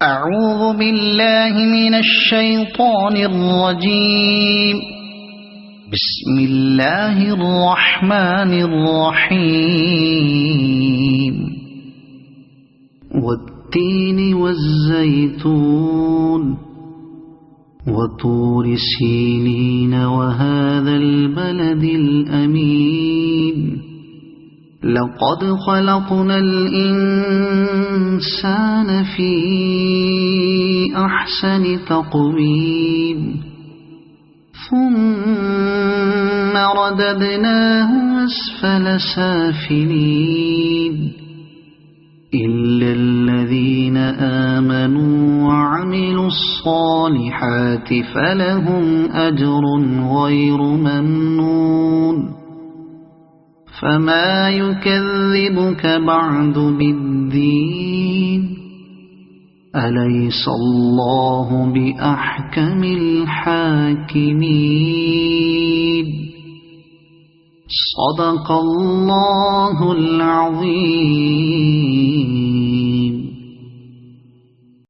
أعوذ بالله من الشيطان الرجيم. بسم الله الرحمن الرحيم. والتين والزيتون وطور سينين وهذا البلد الأمين لقد خلقنا الإنسان في أحسن تقويم ثم رددناه أسفل سافلين إلا الذين آمنوا وعملوا الصالحات فلهم أجر غير ممنون. فما يكذبك بعد بالدين أليس الله بأحكم الحاكمين. صدق الله العظيم.